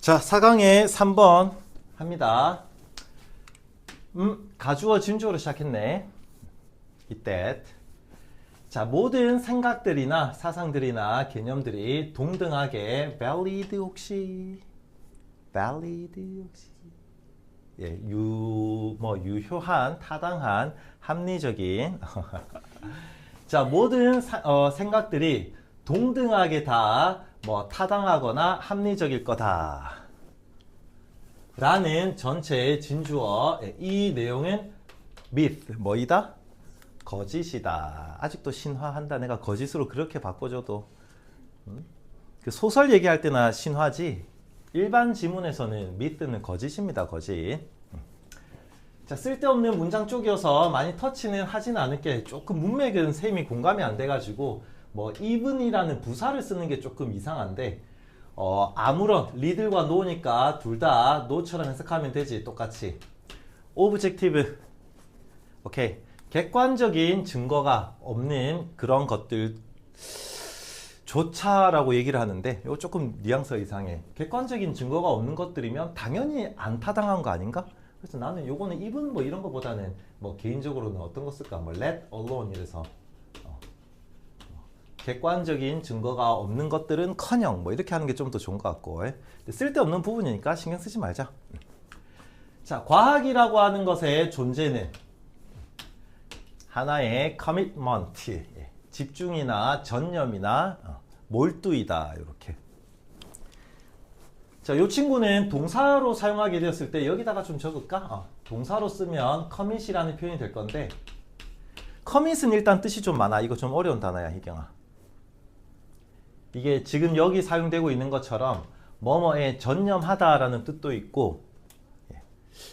자, 4강의 3번 합니다. 가주어 진주어로 시작했네. 이때. 자, 모든 생각들이나 사상들이나 개념들이 동등하게 valid 혹시 예, 유효한, 타당한, 합리적인 자, 모든 생각들이 동등하게 다 타당하거나 합리적일 거다 라는 전체의 진주어. 이 내용은 myth, 뭐이다? 거짓이다. 아직도 신화한다. 내가 거짓으로 그렇게 바꿔줘도 그 소설 얘기할 때나 신화지, 일반 지문에서는 myth는 거짓입니다. 거짓. 자, 쓸데없는 문장 쪽이어서 많이 터치는 하진 않을게. 조금 문맥은 셈이 공감이 안 돼가지고 even이라는 부사를 쓰는 게 조금 이상한데, 아무런 리들과 노니까 둘 다 노처럼 해석하면 되지. 똑같이 오브젝티브. 오케이. 객관적인 증거가 없는 그런 것들 조차라고 얘기를 하는데, 이거 조금 뉘앙스가 이상해. 객관적인 증거가 없는 것들이면 당연히 안 타당한 거 아닌가? 그래서 나는 요거는 even 이런 거보다는 개인적으로는 어떤 거 쓸까? let alone 이래서 객관적인 증거가 없는 것들은 커녕 이렇게 하는 게 좀 더 좋은 것 같고, 쓸데없는 부분이니까 신경 쓰지 말자. 자, 과학이라고 하는 것의 존재는 하나의 커미트먼트, 집중이나 전념이나 몰두이다. 이렇게. 자, 이 친구는 동사로 사용하게 되었을 때 여기다가 좀 적을까? 동사로 쓰면 커밋이라는 표현이 될 건데, 커밋은 일단 뜻이 좀 많아. 이거 좀 어려운 단어야, 희경아. 이게 지금 여기 사용되고 있는 것처럼 뭐뭐에 전념하다라는 뜻도 있고,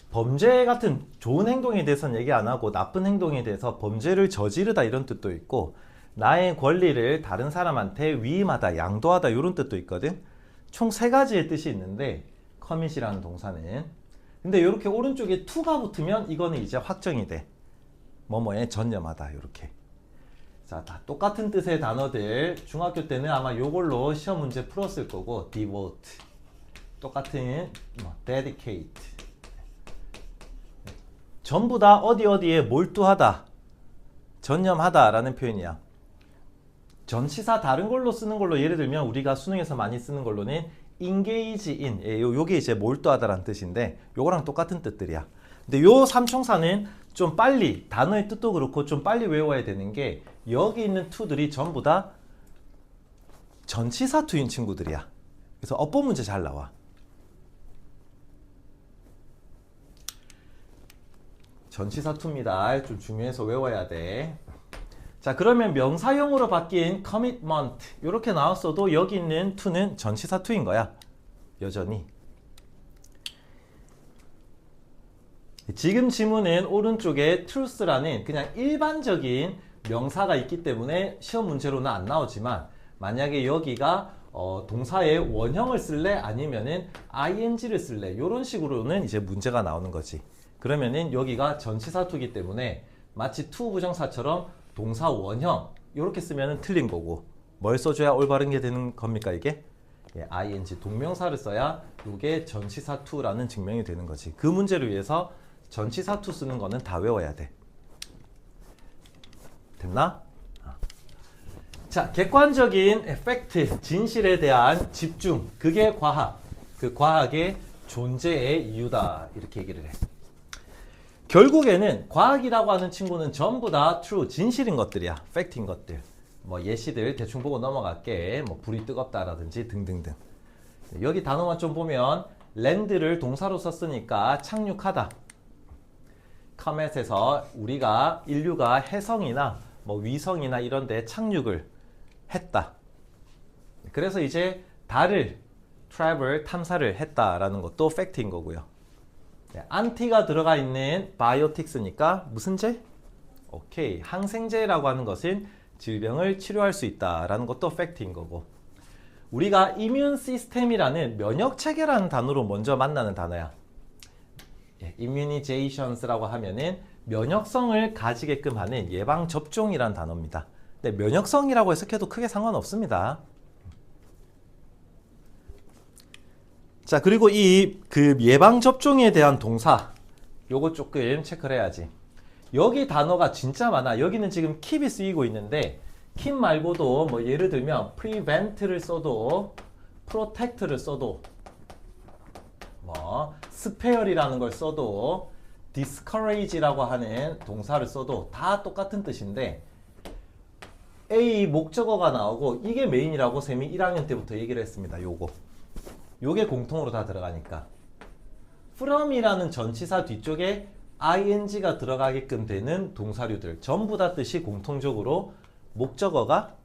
범죄 같은 좋은 행동에 대해서는 얘기 안 하고 나쁜 행동에 대해서 범죄를 저지르다 이런 뜻도 있고, 나의 권리를 다른 사람한테 위임하다, 양도하다 이런 뜻도 있거든. 총 세 가지의 뜻이 있는데 커밋이라는 동사는. 근데 이렇게 오른쪽에 to가 붙으면 이거는 이제 확정이 돼. 뭐뭐에 전념하다 이렇게. 자, 다 똑같은 뜻의 단어들. 중학교 때는 아마 요걸로 시험 문제 풀었을 거고, devote 똑같은 dedicate. 전부 다 어디에 몰두하다, 전념하다 라는 표현이야. 전치사 다른 걸로 쓰는 걸로 예를 들면 우리가 수능에서 많이 쓰는 걸로는 engage in, 요게 이제 몰두하다라는 뜻인데, 요거랑 똑같은 뜻들이야. 근데 요 삼총사는 좀 빨리, 단어의 뜻도 그렇고 좀 빨리 외워야 되는 게, 여기 있는 to들이 전부 다 전치사 to인 친구들이야. 그래서 어법 문제 잘 나와. 전치사 to입니다. 좀 중요해서 외워야 돼. 자, 그러면 명사형으로 바뀐 commitment 이렇게 나왔어도 여기 있는 to는 전치사 to인 거야. 여전히. 지금 지문은 오른쪽에 truth라는 그냥 일반적인 명사가 있기 때문에 시험 문제로는 안 나오지만, 만약에 여기가 동사의 원형을 쓸래 아니면은 ing를 쓸래 이런 식으로는 이제 문제가 나오는 거지. 그러면은 여기가 전치사 to이기 때문에 마치 to 부정사처럼 동사 원형 이렇게 쓰면 틀린 거고, 뭘 써줘야 올바른 게 되는 겁니까 이게? ing 동명사를 써야 이게 전치사 to라는 증명이 되는 거지. 그 문제를 위해서 전치사 to 쓰는 거는 다 외워야 돼. 됐나? 자, 객관적인 팩트, 진실에 대한 집중, 그게 과학. 그 과학의 존재의 이유다. 이렇게 얘기를 해. 결국에는 과학이라고 하는 친구는 전부 다 true, 진실인 것들이야. 팩트인 것들. 예시들 대충 보고 넘어갈게. 불이 뜨겁다라든지 등등등. 여기 단어만 좀 보면 land를 동사로 썼으니까 착륙하다. comet에서 우리가 인류가 해성이나 위성이나 이런 데 착륙을 했다. 그래서 이제 달을 travel, 탐사를 했다라는 것도 팩트인 거고요. 안티가 들어가 있는 바이오틱스니까 무슨 제? 오케이. 항생제라고 하는 것은 질병을 치료할 수 있다라는 것도 팩트인 거고, 우리가 이뮨 시스템이라는 면역 체계라는 단어로 먼저 만나는 단어야. immunizations라고 하면은 면역성을 가지게끔 하는 예방 접종이라는 단어입니다. 근데 면역성이라고 해석해도 크게 상관없습니다. 자, 그리고 이 그 예방 접종에 대한 동사 요거 조금 체크를 해야지. 여기 단어가 진짜 많아. 여기는 지금 keep이 쓰이고 있는데 keep 말고도 뭐 예를 들면 prevent를 써도 protect를 써도 뭐 spare이라는 걸 써도 discourage라고 하는 동사를 써도 다 똑같은 뜻인데 A 목적어가 나오고 이게 메인이라고 쌤이 1학년 때부터 얘기를 했습니다. 요게 공통으로 다 들어가니까 from이라는 전치사 뒤쪽에 ing가 들어가게끔 되는 동사류들 전부 다 뜻이 공통적으로 목적어가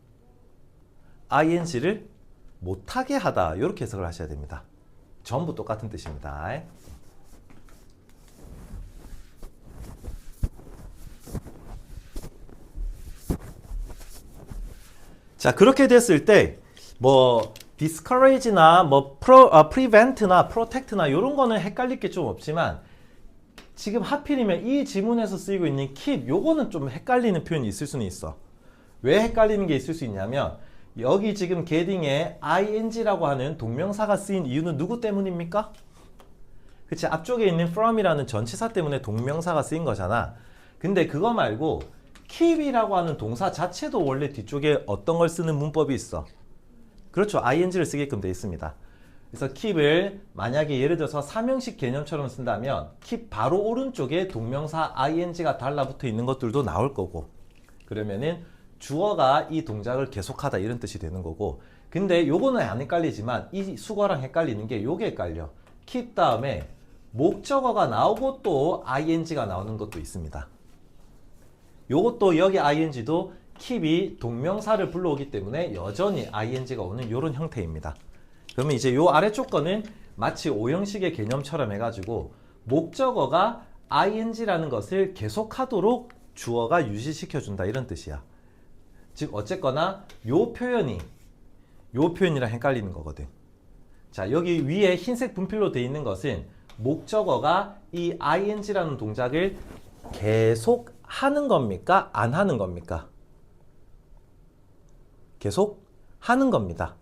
ing를 못하게 하다 이렇게 해석을 하셔야 됩니다. 전부 똑같은 뜻입니다. 자, 그렇게 됐을 때 뭐 discourage나 뭐 prevent나 protect나 이런 거는 헷갈릴 게 좀 없지만 지금 하필이면 이 지문에서 쓰이고 있는 keep 요거는 좀 헷갈리는 표현이 있을 수는 있어. 왜 헷갈리는 게 있을 수 있냐면 여기 지금 게딩에 ing라고 하는 동명사가 쓰인 이유는 누구 때문입니까? 그치, 앞쪽에 있는 from이라는 전치사 때문에 동명사가 쓰인 거잖아. 근데 그거 말고 keep이라고 하는 동사 자체도 원래 뒤쪽에 어떤 걸 쓰는 문법이 있어. 그렇죠, ing를 쓰게끔 돼 있습니다. 그래서 keep을 만약에 예를 들어서 삼형식 개념처럼 쓴다면 keep 바로 오른쪽에 동명사 ing가 달라붙어 있는 것들도 나올 거고 그러면은 주어가 이 동작을 계속하다 이런 뜻이 되는 거고 근데 요거는 안 헷갈리지만 이 수거랑 헷갈리는 게 요게 헷갈려. keep 다음에 목적어가 나오고 또 ing가 나오는 것도 있습니다. 요것도 여기 ing도 keep이 동명사를 불러오기 때문에 여전히 ing가 오는 요런 형태입니다. 그러면 이제 요 아래쪽 거는 마치 오형식의 개념처럼 해가지고 목적어가 ing라는 것을 계속하도록 주어가 유지시켜준다 이런 뜻이야. 즉 어쨌거나 요 표현이랑 헷갈리는 거거든. 자, 여기 위에 흰색 분필로 되어 있는 것은 목적어가 이 ing라는 동작을 계속 하는 겁니까? 안 하는 겁니까? 계속 하는 겁니다.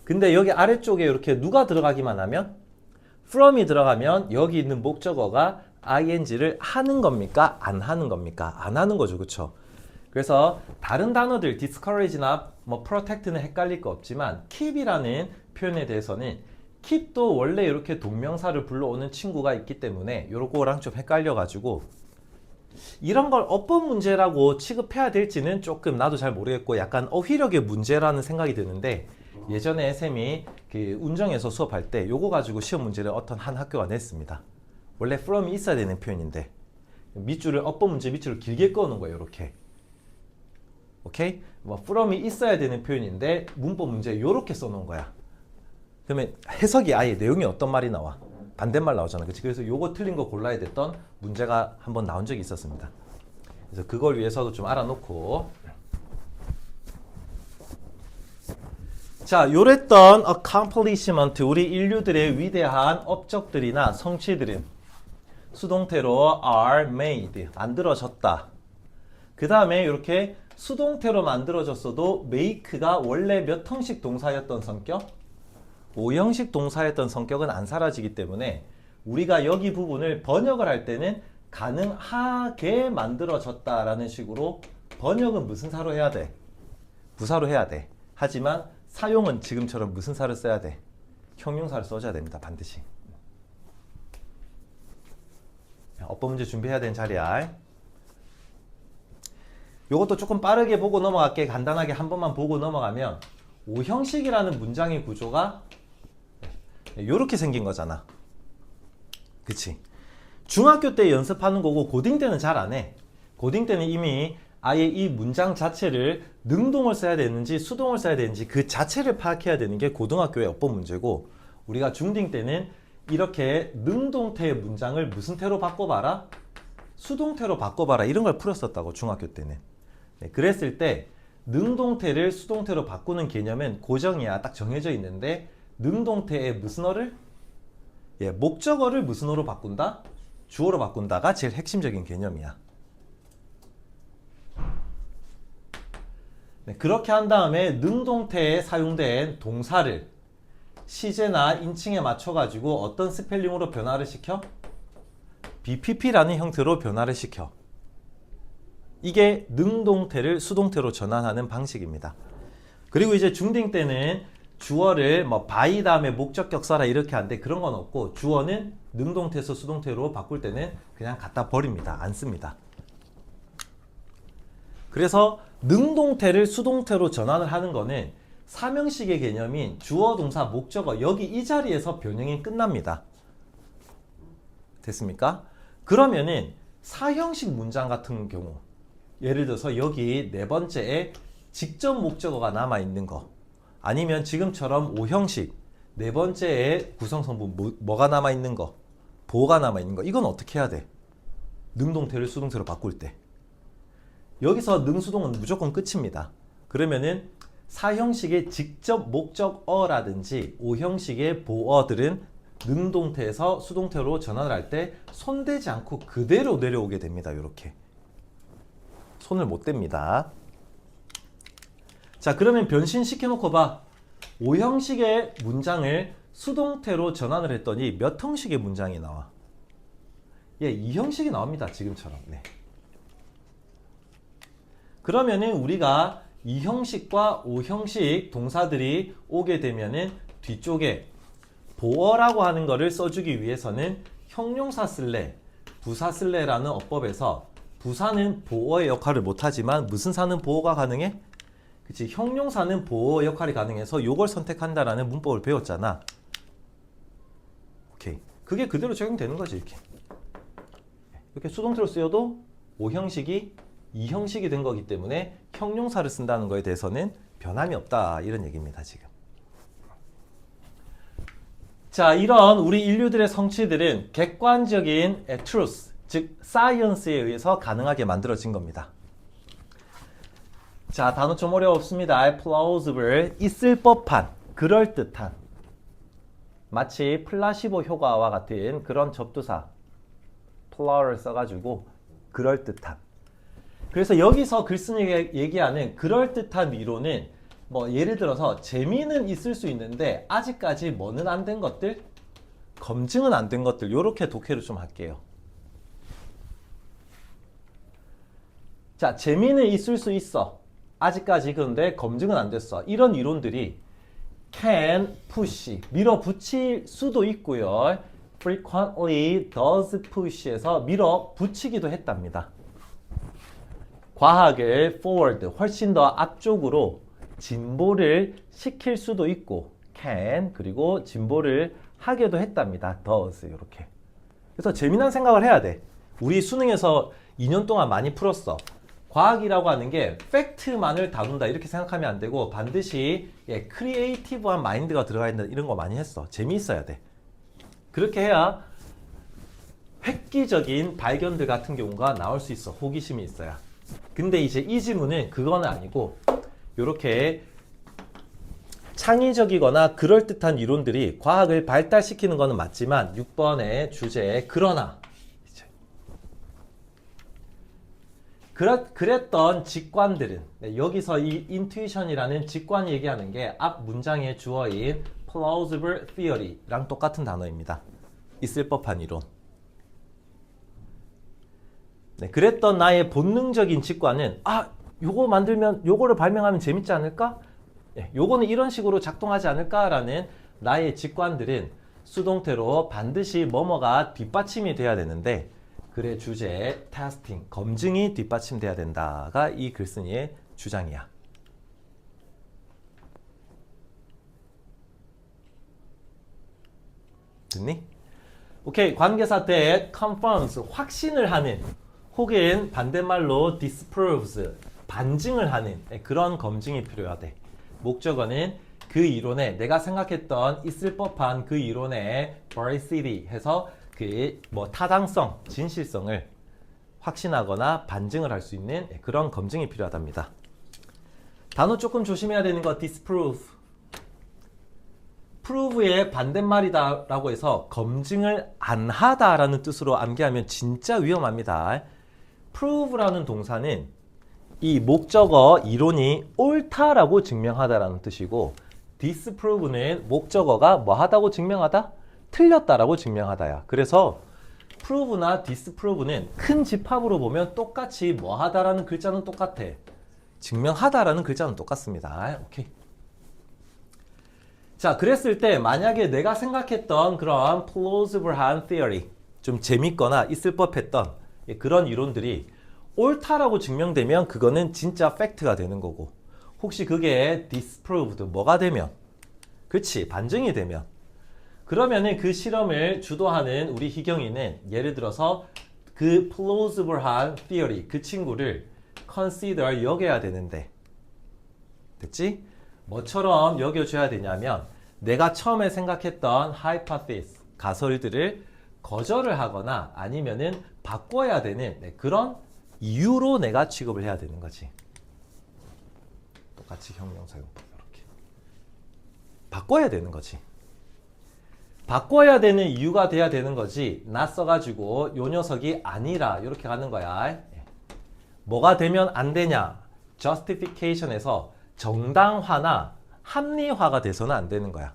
근데 여기 아래쪽에 이렇게 누가 들어가기만 하면 from이 들어가면 여기 있는 목적어가 ing를 하는 겁니까? 안 하는 겁니까? 안 하는 거죠. 그쵸? 그래서 다른 단어들 discourage나 뭐 protect는 헷갈릴 거 없지만 keep이라는 표현에 대해서는 keep도 원래 이렇게 동명사를 불러오는 친구가 있기 때문에 요거랑 좀 헷갈려 가지고 이런 걸 어법 문제라고 취급해야 될지는 조금 나도 잘 모르겠고 약간 어휘력의 문제라는 생각이 드는데 예전에 쌤이 그 운정에서 수업할 때 요거 가지고 시험 문제를 어떤 한 학교가 냈습니다. 원래 from이 있어야 되는 표현인데 밑줄을 어법 문제 밑줄을 길게 꺼놓은 거예요. 이렇게. 오케이? 뭐 from이 있어야 되는 표현인데 문법 문제 요렇게 써놓은 거야. 그러면 해석이 아예 내용이 어떤 말이 나와? 반대말 나오잖아. 그치? 그래서 요거 틀린 거 골라야 됐던 문제가 한번 나온 적이 있었습니다. 그래서 그걸 위해서도 좀 알아놓고 자, 요랬던 accomplishment 우리 인류들의 위대한 업적들이나 성취들은 수동태로 are made 만들어졌다. 그 다음에 이렇게 수동태로 만들어졌어도 make가 원래 몇 형식 동사였던 성격? 5형식 동사였던 성격은 안 사라지기 때문에 우리가 여기 부분을 번역을 할 때는 가능하게 만들어졌다라는 식으로 번역은 무슨 사로 해야 돼? 부사로 해야 돼. 하지만 사용은 지금처럼 무슨 사를 써야 돼? 형용사를 써줘야 됩니다. 반드시. 어법 문제 준비해야 되는 자리야. 요것도 조금 빠르게 보고 넘어갈게. 간단하게 한 번만 보고 넘어가면 5형식이라는 문장의 구조가 요렇게 생긴 거잖아. 그치? 중학교 때 연습하는 거고 고딩 때는 잘 안 해. 고딩 때는 이미 아예 이 문장 자체를 능동을 써야 되는지 수동을 써야 되는지 그 자체를 파악해야 되는 게 고등학교의 어법 문제고 우리가 중딩 때는 이렇게 능동태의 문장을 무슨 태로 바꿔봐라? 수동태로 바꿔봐라 이런 걸 풀었었다고 중학교 때는. 네, 그랬을 때 능동태를 수동태로 바꾸는 개념은 고정이야. 딱 정해져 있는데 능동태의 무슨 어를? 예, 목적어를 무슨 어로 바꾼다? 주어로 바꾼다가 제일 핵심적인 개념이야. 네, 그렇게 한 다음에 능동태에 사용된 동사를 시제나 인칭에 맞춰가지고 어떤 스펠링으로 변화를 시켜? BPP라는 형태로 변화를 시켜. 이게 능동태를 수동태로 전환하는 방식입니다. 그리고 이제 중딩 때는 주어를 뭐 by 다음에 목적격 써라 이렇게 하는데 그런 건 없고 주어는 능동태에서 수동태로 바꿀 때는 그냥 갖다 버립니다. 안 씁니다. 그래서 능동태를 수동태로 전환을 하는 거는 삼형식의 개념인 주어, 동사, 목적어 여기 이 자리에서 변형이 끝납니다. 됐습니까? 그러면은 사형식 문장 같은 경우 예를 들어서 여기 네 번째에 직접 목적어가 남아있는 거 아니면 지금처럼 5형식 네 번째에 구성성분 뭐가 남아있는 거 보어가 남아있는 거 이건 어떻게 해야 돼? 능동태를 수동태로 바꿀 때 여기서 능수동은 무조건 끝입니다. 그러면은 4형식의 직접 목적어라든지 5형식의 보어들은 능동태에서 수동태로 전환을 할 때 손대지 않고 그대로 내려오게 됩니다. 이렇게 손을 못 댑니다. 자, 그러면 변신시켜 놓고 봐. 5형식의 문장을 수동태로 전환을 했더니 몇 형식의 문장이 나와? 예, 2형식이 나옵니다. 지금처럼. 네. 그러면은 우리가 2형식과 5형식 동사들이 오게 되면은 뒤쪽에 보어라고 하는 거를 써주기 위해서는 형용사 쓸래, 부사 쓸래라는 어법에서 부사는 보어의 역할을 못하지만 무슨 사는 보어가 가능해? 그치, 형용사는 보어 역할이 가능해서 요걸 선택한다라는 문법을 배웠잖아. 오케이. 그게 그대로 적용되는 거지, 이렇게. 이렇게 수동태로 쓰여도 5형식이 2형식이 된 거기 때문에 형용사를 쓴다는 거에 대해서는 변함이 없다. 이런 얘기입니다, 지금. 자, 이런 우리 인류들의 성취들은 객관적인 truth, 즉 science에 의해서 가능하게 만들어진 겁니다. 자, 단어 좀 어려웠습니다. plausible, 있을 법한, 그럴듯한. 마치 플라시보 효과와 같은 그런 접두사 plau를 써가지고 그럴듯한. 그래서 여기서 글쓴이가 얘기하는 그럴듯한 이론은 뭐 예를 들어서 재미는 있을 수 있는데 아직까지 뭐는 안 된 것들? 검증은 안 된 것들 요렇게 독해를 좀 할게요. 자, 재미는 있을 수 있어. 아직까지 그런데 검증은 안 됐어. 이런 이론들이 can push, 밀어붙일 수도 있고요. frequently does push에서 밀어붙이기도 했답니다. 과학을 forward, 훨씬 더 앞쪽으로 진보를 시킬 수도 있고 can, 그리고 진보를 하게도 했답니다. does, 이렇게. 그래서 재미난 생각을 해야 돼. 우리 수능에서 2년 동안 많이 풀었어. 과학이라고 하는 게 팩트만을 다룬다 이렇게 생각하면 안 되고 반드시 크리에이티브한 마인드가 들어가 있는 이런 거 많이 했어. 재미있어야 돼. 그렇게 해야 획기적인 발견들 같은 경우가 나올 수 있어. 호기심이 있어야. 근데 이제 이 질문은 그거는 아니고 이렇게 창의적이거나 그럴듯한 이론들이 과학을 발달시키는 거는 맞지만 6번의 주제에 그러나 이제 그랬던 직관들은 여기서 이 intuition이라는 직관 얘기하는 게 앞 문장의 주어인 plausible theory랑 똑같은 단어입니다. 있을 법한 이론. 네, 그랬던 나의 본능적인 직관은 요거 만들면 요거를 발명하면 재밌지 않을까? 네, 요거는 이런 식으로 작동하지 않을까라는 나의 직관들은 수동태로 반드시 뭐뭐가 뒷받침이 돼야 되는데 글의 주제, 테스팅, 검증이 뒷받침돼야 된다가 이 글쓴이의 주장이야. 됐니? 오케이, 관계사 때 confirms, 확신을 하는 혹은 반대말로 disproves, 반증을 하는 그런 검증이 필요하대. 목적어는 그 이론에 내가 생각했던 있을 법한 그 이론의 veracity 해서 그 뭐 타당성, 진실성을 확신하거나 반증을 할 수 있는 그런 검증이 필요하답니다. 단어 조금 조심해야 되는 거 disprove. prove의 반대말이다 라고 해서 검증을 안 하다라는 뜻으로 암기하면 진짜 위험합니다. prove라는 동사는 이 목적어 이론이 옳다라고 증명하다라는 뜻이고 disprove는 목적어가 뭐 하다고 증명하다? 틀렸다라고 증명하다야. 그래서 prove나 disprove는 큰 집합으로 보면 똑같이 뭐 하다라는 글자는 똑같아. 증명하다라는 글자는 똑같습니다. 오케이. 자, 그랬을 때 만약에 내가 생각했던 그런 plausible한 theory, 좀 재밌거나 있을 법했던 그런 이론들이 옳다라고 증명되면 그거는 진짜 팩트가 되는 거고, 혹시 그게 disproved, 뭐가 되면, 그치, 반증이 되면, 그러면은 그 실험을 주도하는 우리 희경이는 예를 들어서 그 plausible한 theory, 그 친구를 consider, 여겨야 되는데, 됐지? 뭐처럼 여겨줘야 되냐면 내가 처음에 생각했던 hypothesis, 가설들을 거절을 하거나 아니면은 바꿔야 되는 그런 이유로 내가 취급을 해야 되는 거지. 똑같이 형용사용법 이렇게 바꿔야 되는 거지. 바꿔야 되는 이유가 돼야 되는 거지. 나 써가지고 요 녀석이 아니라 이렇게 가는 거야. 뭐가 되면 안 되냐? justification에서 정당화나 합리화가 돼서는 안 되는 거야.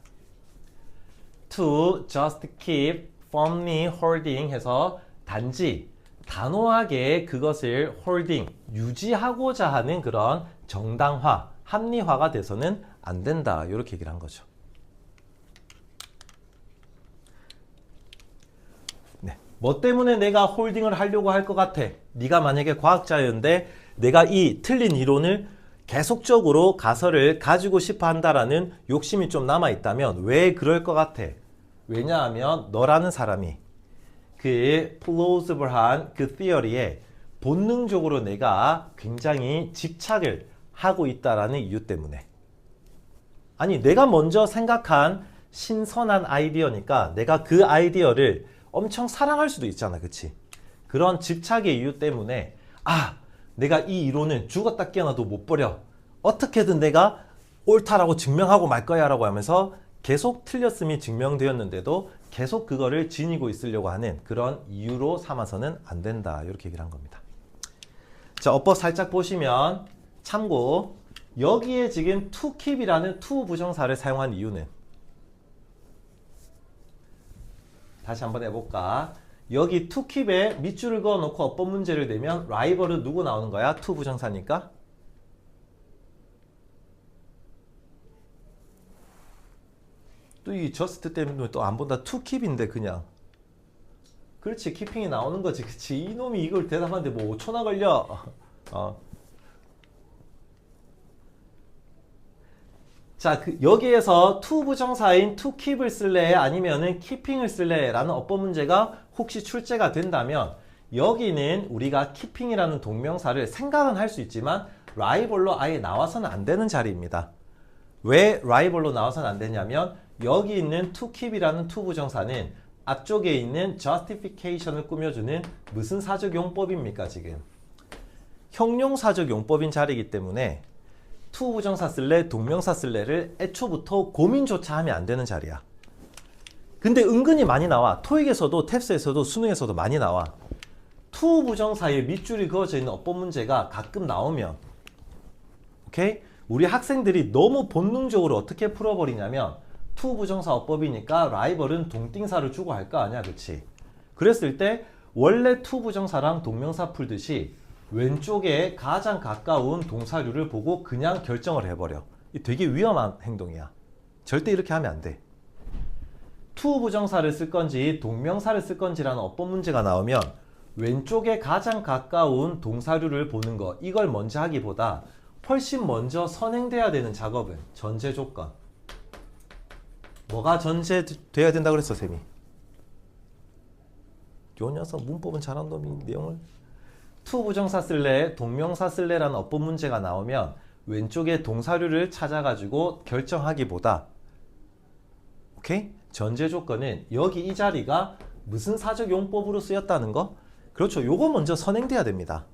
To just keep firmly holding 해서 단지 단호하게 그것을 holding, 유지하고자 하는 그런 정당화, 합리화가 돼서는 안 된다. 이렇게 얘기를 한 거죠. 네. 뭐 때문에 내가 홀딩을 하려고 할 것 같아? 네가 만약에 과학자였는데 내가 이 틀린 이론을 계속적으로 가설을 가지고 싶어 한다라는 욕심이 좀 남아있다면 왜 그럴 것 같아? 왜냐하면 너라는 사람이 그 plausible한 그 theory에 본능적으로 내가 굉장히 집착을 하고 있다라는 이유 때문에. 아니, 내가 먼저 생각한 신선한 아이디어니까 내가 그 아이디어를 엄청 사랑할 수도 있잖아, 그치? 그런 집착의 이유 때문에 내가 이 이론은 죽었다 깨어나도 못 버려. 어떻게든 내가 옳다라고 증명하고 말 거야 라고 하면서 계속 틀렸음이 증명되었는데도 계속 그거를 지니고 있으려고 하는 그런 이유로 삼아서는 안 된다. 이렇게 얘기를 한 겁니다. 자, 어법 살짝 보시면 참고, 여기에 지금 to keep이라는 to 부정사를 사용한 이유는, 다시 한번 해볼까? 여기 to keep에 밑줄을 그어놓고 어법 문제를 내면 라이벌은 누구 나오는 거야? to 부정사니까. 또 이 just 때문에 또 안 본다. to keep인데 그냥. 그렇지, keeping이 나오는 거지. 그치? 이놈이 이걸 대답하는데 뭐 5초나 걸려. 자, 여기에서 to 부정사인 to keep을 쓸래 아니면은 keeping을 쓸래 라는 어법 문제가 혹시 출제가 된다면 여기는 우리가 keeping이라는 동명사를 생각은 할 수 있지만 라이벌로 아예 나와서는 안 되는 자리입니다. 왜 라이벌로 나와서는 안 되냐면 여기 있는 to keep이라는 to 부정사는 앞쪽에 있는 justification을 꾸며주는 무슨 사적 용법입니까 지금? 형용사적 용법인 자리이기 때문에 to 부정사 쓸래, 동명사 쓸래를 애초부터 고민조차 하면 안 되는 자리야. 근데 은근히 많이 나와. 토익에서도 탭스에서도 수능에서도 많이 나와. to 부정사에 밑줄이 그어져 있는 어법 문제가 가끔 나오면, 오케이? 우리 학생들이 너무 본능적으로 어떻게 풀어버리냐면 to 부정사 어법이니까 라이벌은 동띵사를 주고 할 거 아니야, 그치? 그랬을 때 원래 to 부정사랑 동명사 풀듯이 왼쪽에 가장 가까운 동사류를 보고 그냥 결정을 해버려. 되게 위험한 행동이야. 절대 이렇게 하면 안 돼. to 부정사를 쓸 건지 동명사를 쓸 건지라는 어법 문제가 나오면 왼쪽에 가장 가까운 동사류를 보는 거, 이걸 먼저 하기보다 훨씬 먼저 선행돼야 되는 작업은 전제 조건. 뭐가 전제돼야 된다고 그랬어, 쌤이? 요 녀석 문법은 잘한 놈이 내용을. to 부정사 쓸래, 동명사 쓸래라는 어법 문제가 나오면 왼쪽에 동사류를 찾아가지고 결정하기보다, 오케이? 전제 조건은 여기 이 자리가 무슨 사적 용법으로 쓰였다는 거? 그렇죠. 요거 먼저 선행돼야 됩니다.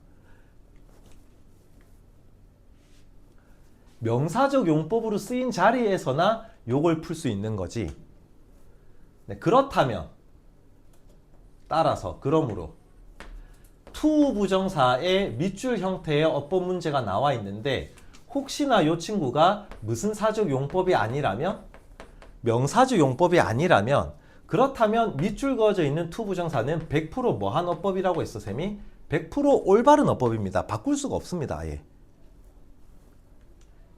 명사적 용법으로 쓰인 자리에서나 요걸 풀 수 있는 거지. 네, 그렇다면 따라서 그러므로 to 부정사의 밑줄 형태의 어법 문제가 나와 있는데 혹시나 이 친구가 무슨 사적 용법이 아니라면, 명사적 용법이 아니라면, 그렇다면 밑줄 그어져 있는 to 부정사는 100% 뭐한 어법이라고 했어, 쌤이? 100% 올바른 어법입니다. 바꿀 수가 없습니다, 아예.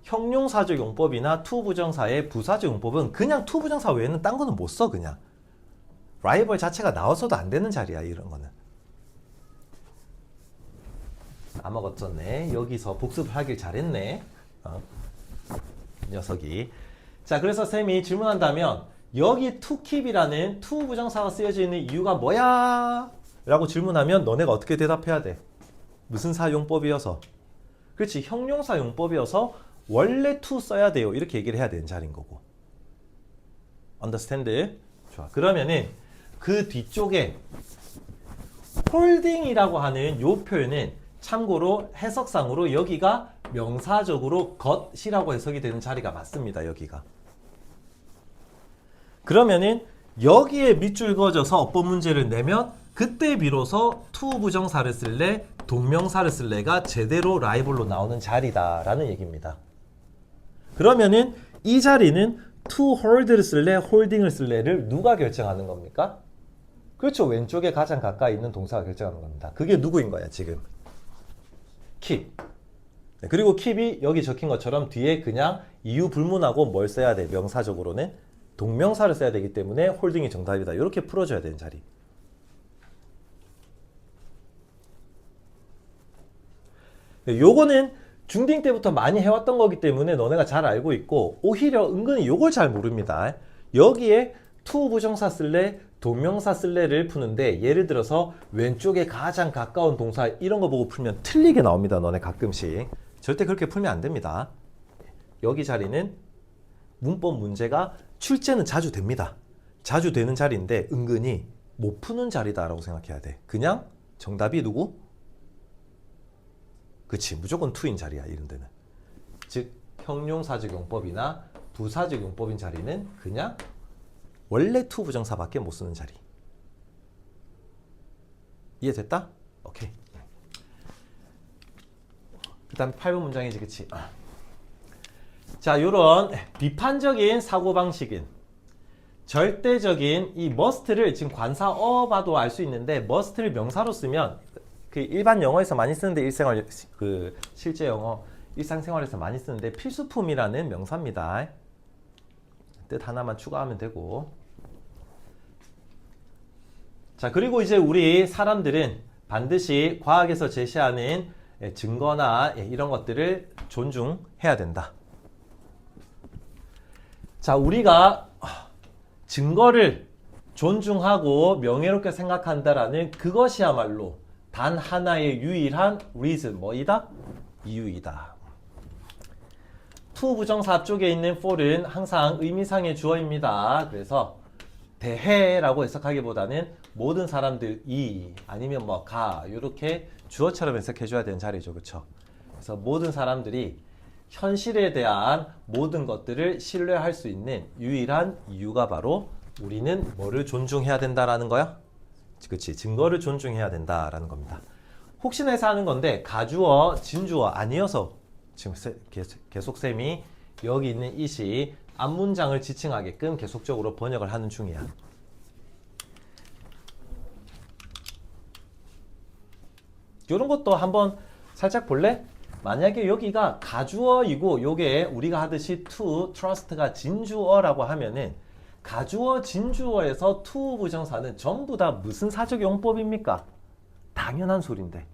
형용사적 용법이나 to 부정사의 부사적 용법은 그냥 to 부정사 외에는 딴 거는 못 써, 그냥. 라이벌 자체가 나와서도 안 되는 자리야, 이런 거는. 까먹었었네. 여기서 복습을 하길 잘했네. 녀석이. 자, 그래서 쌤이 질문한다면 여기 to keep이라는 to 부정사가 쓰여져 있는 이유가 뭐야? 라고 질문하면 너네가 어떻게 대답해야 돼? 무슨 사용법이어서? 그렇지, 형용사 용법이어서 원래 to 써야 돼요. 이렇게 얘기를 해야 되는 자리인 거고. understand? 좋아. 그러면은 그 뒤쪽에 holding이라고 하는 요 표현은 참고로 해석상으로 여기가 명사적으로 것이라고 해석이 되는 자리가 맞습니다. 여기가. 그러면은 여기에 밑줄 그어져서 어법 문제를 내면 그때 비로소 to 부정사를 쓸래 동명사를 쓸래가 제대로 라이벌로 나오는 자리다라는 얘기입니다. 그러면은 이 자리는 to hold를 쓸래 holding을 쓸래를 누가 결정하는 겁니까? 그렇죠. 왼쪽에 가장 가까이 있는 동사가 결정하는 겁니다. 그게 누구인 거야 지금? keep. 그리고 keep이 여기 적힌 것처럼 뒤에 그냥 이유 불문하고 뭘 써야 돼? 명사적으로는 동명사를 써야 되기 때문에 holding이 정답이다. 이렇게 풀어줘야 되는 자리. 요거는 중딩 때부터 많이 해왔던 거기 때문에 너네가 잘 알고 있고 오히려 은근히 요걸 잘 모릅니다. 여기에 to 부정사 쓸래 동명사 쓸래를 푸는데 예를 들어서 왼쪽에 가장 가까운 동사 이런 거 보고 풀면 틀리게 나옵니다. 너네 가끔씩. 절대 그렇게 풀면 안 됩니다. 여기 자리는 문법 문제가 출제는 자주 됩니다. 자주 되는 자리인데 은근히 못 푸는 자리다라고 생각해야 돼. 그냥 정답이 누구? 그치, 무조건 to인 자리야, 이런 데는. 즉 형용사적 용법이나 부사적 용법인 자리는 그냥 원래 to 부정사밖에 못 쓰는 자리. 이해됐다? 오케이. 그 다음 8번 문장이지, 그치? 자, 요런 비판적인 사고방식은 절대적인 이 must를 지금 관사어 봐도 알 수 있는데 must를 명사로 쓰면 그 일반 영어에서 많이 쓰는데 실제 영어 일상생활에서 많이 쓰는데 필수품이라는 명사입니다. 뜻 하나만 추가하면 되고. 자, 그리고 이제 우리 사람들은 반드시 과학에서 제시하는 증거나 이런 것들을 존중해야 된다. 자, 우리가 증거를 존중하고 명예롭게 생각한다라는 그것이야말로 단 하나의 유일한 reason, 뭐이다? 이유이다. to 부정사 앞쪽에 있는 for은 항상 의미상의 주어입니다. 그래서 대해라고 해석하기보다는 모든 사람들이 아니면 뭐 가 이렇게 주어처럼 해석해줘야 되는 자리죠. 그렇죠? 그래서 모든 사람들이 현실에 대한 모든 것들을 신뢰할 수 있는 유일한 이유가 바로 우리는 뭐를 존중해야 된다라는 거야? 그치, 증거를 존중해야 된다라는 겁니다. 혹시나 해서 하는 건데 가주어, 진주어 아니어서 지금 계속 쌤이 여기 있는 it이 앞문장을 지칭하게끔 계속적으로 번역을 하는 중이야. 이런 것도 한번 살짝 볼래? 만약에 여기가 가주어이고 요게 우리가 하듯이 to, trust가 진주어라고 하면은 가주어, 진주어에서 to 부정사는 전부 다 무슨 사적 용법입니까? 당연한 소린데.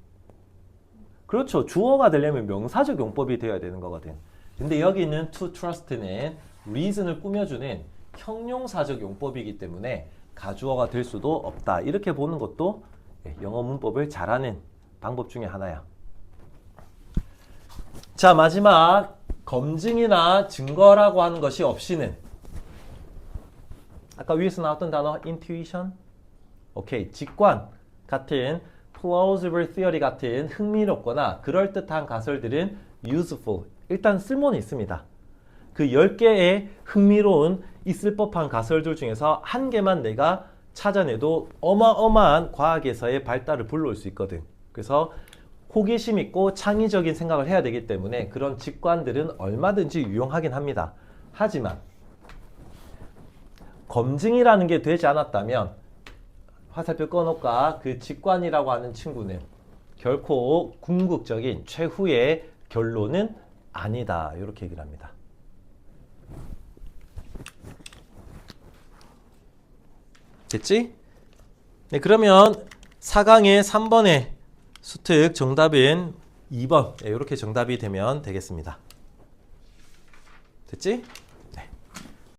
그렇죠. 주어가 되려면 명사적 용법이 되어야 되는 거거든. 근데 여기 있는 to trust는 reason을 꾸며주는 형용사적 용법이기 때문에 가주어가 될 수도 없다. 이렇게 보는 것도 영어 문법을 잘하는 방법 중에 하나야. 자, 마지막 검증이나 증거라고 하는 것이 없이는 아까 위에서 나왔던 단어 intuition, 오케이, 직관 같은 plausible theory 같은 흥미롭거나 그럴듯한 가설들은 useful, 일단 쓸모는 있습니다. 그 10개의 흥미로운 있을 법한 가설들 중에서 한 개만 내가 찾아내도 어마어마한 과학에서의 발달을 불러올 수 있거든. 그래서 호기심 있고 창의적인 생각을 해야 되기 때문에 그런 직관들은 얼마든지 유용하긴 합니다. 하지만 검증이라는 게 되지 않았다면 화살표 꺼놓을까? 그 직관이라고 하는 친구는 결코 궁극적인 최후의 결론은 아니다. 이렇게 얘기를 합니다. 됐지? 네, 그러면 4강의 3번의 수특 정답은 2번. 네, 이렇게 정답이 되면 되겠습니다. 됐지?